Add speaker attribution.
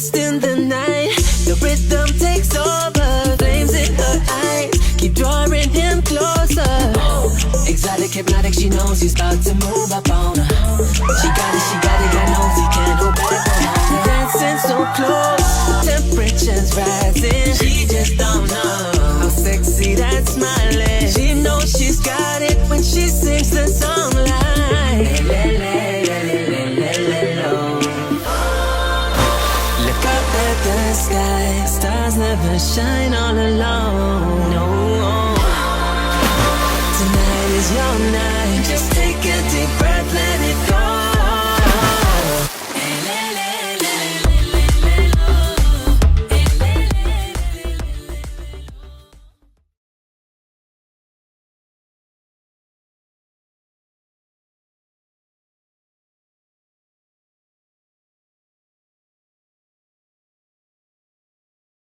Speaker 1: lost in the night. The rhythm takes over, flames in her eyes keep drawing him closer. Exotic, hypnotic, she knows he's about to move up on her. She got it, God knows he can't hold back no longer. Dancing so close, the temperature's rising. She just don't know how sexy that smile is. She knows she's got it when she sings the song like le, le, le, le, le, le, lo. Look up at the sky, stars never shine all alone. No. Tonight is your night. Just take a deep breath, let it go.